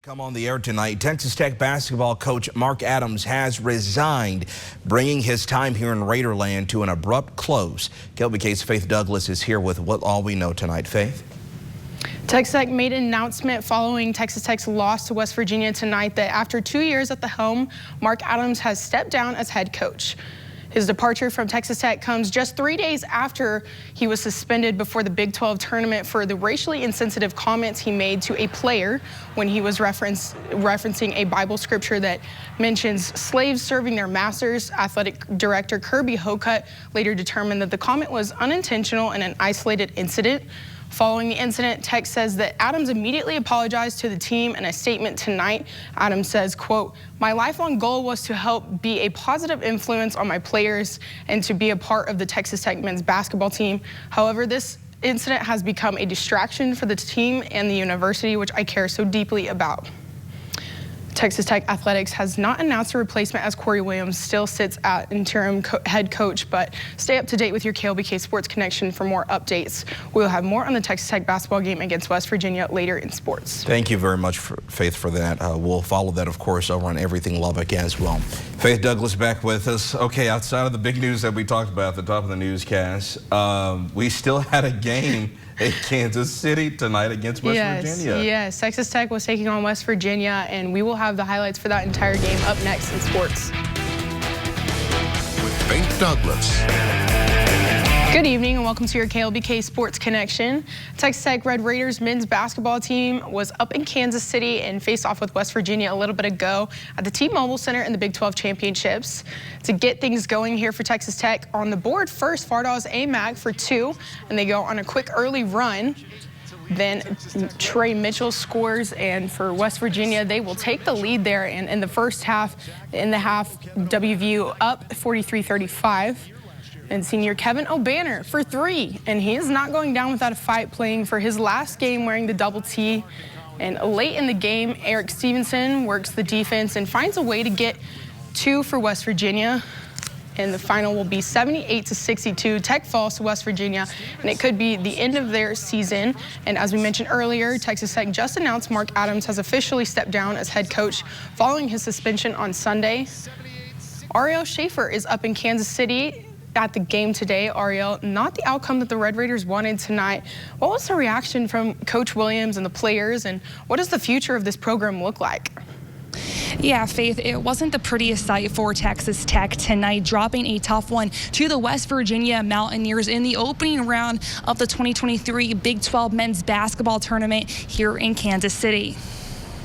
Come on the air tonight. Texas Tech basketball coach Mark Adams has resigned, bringing his time here in Raiderland to an abrupt close. KLBK's Faith Douglas is here with what all we know tonight. Faith? Texas Tech made an announcement following Texas Tech's loss to West Virginia tonight that after 2 years at the helm, Mark Adams has stepped down as head coach. His departure from Texas Tech comes just 3 days after he was suspended before the Big 12 tournament for the racially insensitive comments he made to a player when he was referencing a Bible scripture that mentions slaves serving their masters. Athletic director Kirby Hocutt later determined that the comment was unintentional and an isolated incident. Following the incident, Tech says that Adams immediately apologized to the team in a statement tonight. Adams says, quote, "My lifelong goal was to help be a positive influence on my players and to be a part of the Texas Tech men's basketball team. However, this incident has become a distraction for the team and the university, which I care so deeply about." Texas Tech Athletics has not announced a replacement as Corey Williams still sits at interim head coach, but stay up to date with your KLBK Sports Connection for more updates. We'll have more on the Texas Tech basketball game against West Virginia later in sports. Thank you very much, Faith, for that. We'll follow that, of course, over on Everything Lubbock as well. Faith Douglas back with us. Okay, outside of the big news that we talked about at the top of the newscast, we still had a game in Kansas City tonight against West Virginia. Yes, Texas Tech was taking on West Virginia, and we will have the highlights for that entire game up next in sports. With Faith Douglas. Good evening and welcome to your KLBK Sports Connection. Texas Tech Red Raiders men's basketball team was up in Kansas City and faced off with West Virginia a little bit ago at the T-Mobile Center in the Big 12 Championships. To get things going here for Texas Tech, on the board first, Fardall's A-Mac for 2, and they go on a quick early run. Then Trey Mitchell scores, and for West Virginia, they will take the lead there. And in the first half, WVU up 43-35. And senior Kevin O'Banner for 3, and he is not going down without a fight, playing for his last game wearing the double T. And late in the game, Eric Stevenson works the defense and finds a way to get 2 for West Virginia. And the final will be 78-62. Tech falls to West Virginia, and it could be the end of their season. And as we mentioned earlier, Texas Tech just announced Mark Adams has officially stepped down as head coach following his suspension on Sunday. Ariel Schaefer is up in Kansas City at the game today. Ariel, not the outcome that the Red Raiders wanted tonight. What was the reaction from Coach Williams and the players, and what does the future of this program look like? Yeah, Faith, it wasn't the prettiest sight for Texas Tech tonight, dropping a tough one to the West Virginia Mountaineers in the opening round of the 2023 Big 12 men's basketball tournament here in Kansas City.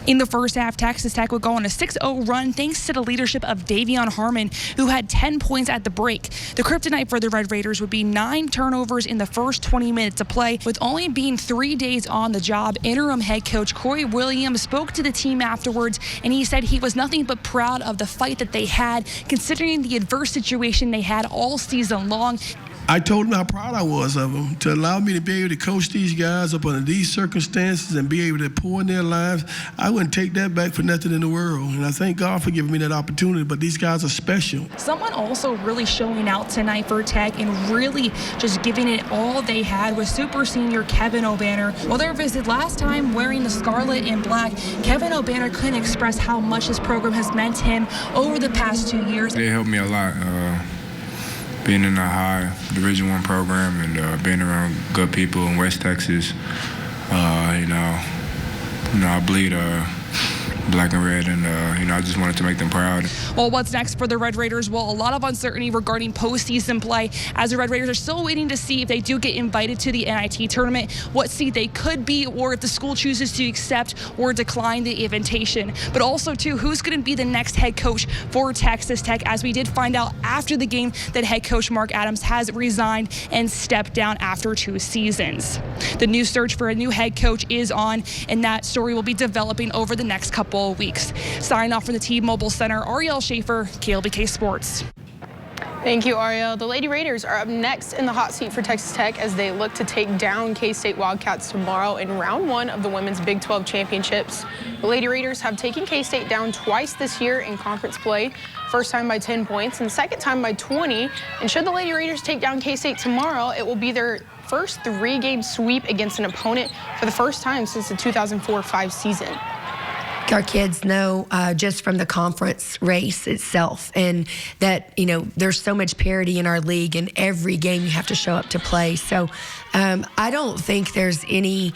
In the first half, Texas Tech would go on a 6-0 run thanks to the leadership of Davion Harmon, who had 10 points at the break. The kryptonite for the Red Raiders would be 9 turnovers in the first 20 minutes of play. With only being 3 days on the job, interim head coach Corey Williams spoke to the team afterwards, and he said he was nothing but proud of the fight that they had, considering the adverse situation they had all season long. I told them how proud I was of them to allow me to be able to coach these guys up under these circumstances and be able to pour in their lives. I wouldn't take that back for nothing in the world. And I thank God for giving me that opportunity, but these guys are special. Someone also really showing out tonight for Tech and really just giving it all they had was super senior Kevin O'Banner. While they were visited last time wearing the scarlet and black, Kevin O'Banner couldn't express how much this program has meant to him over the past 2 years. They helped me a lot. Being in a high Division I program and being around good people in West Texas, I bleed black and red, and I just wanted to make them proud. Well, what's next for the Red Raiders? Well, a lot of uncertainty regarding postseason play, as the Red Raiders are still waiting to see if they do get invited to the NIT tournament, what seed they could be, or if the school chooses to accept or decline the invitation. But also, too, who's going to be the next head coach for Texas Tech, as we did find out after the game that head coach Mark Adams has resigned and stepped down after 2 seasons. The new search for a new head coach is on, and that story will be developing over the next couple of weeks. Signing off from the T-Mobile Center, Ariel Schaefer, KLBK Sports. Thank you, Ariel. The Lady Raiders are up next in the hot seat for Texas Tech as they look to take down K-State Wildcats tomorrow in round 1 of the women's Big 12 championships. The Lady Raiders have taken K-State down twice this year in conference play, first time by 10 points and second time by 20. And should the Lady Raiders take down K-State tomorrow, it will be their first 3-game sweep against an opponent for the first time since the 2004-05 season. our kids know just from the conference race itself, and that, you know, there's so much parity in our league, and every game you have to show up to play. So I don't think there's any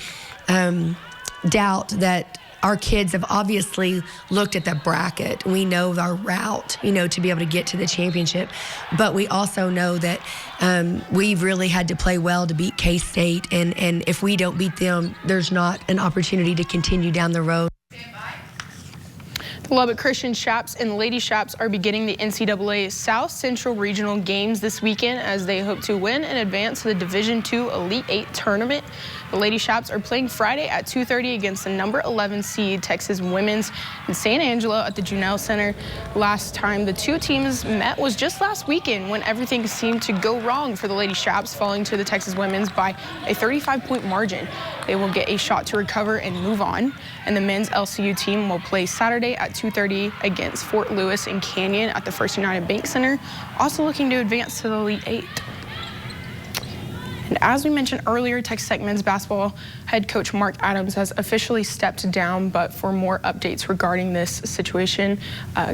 doubt that our kids have obviously looked at the bracket. We know our route, you know, to be able to get to the championship. But we also know that we've really had to play well to beat K-State. And if we don't beat them, there's not an opportunity to continue down the road. The Lubbock Christian Chaps and Lady Chaps are beginning the NCAA South Central Regional Games this weekend as they hope to win and advance to the Division II Elite 8 tournament. The Lady Chaps are playing Friday at 2:30 against the number 11 seed Texas Women's in San Angelo at the Junelle Center. Last time the two teams met was just last weekend when everything seemed to go wrong for the Lady Chaps, falling to the Texas Women's by a 35-point margin. They will get a shot to recover and move on. And the men's LCU team will play Saturday at 2:30 against Fort Lewis and Canyon at the First United Bank Center, also looking to advance to the Elite 8. And as we mentioned earlier, Texas Tech men's basketball head coach Mark Adams has officially stepped down. But for more updates regarding this situation,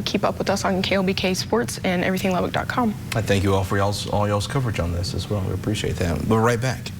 keep up with us on KLBK Sports and everythinglubbock.com. I thank you all for all y'all's coverage on this as well. We appreciate that. We'll be right back.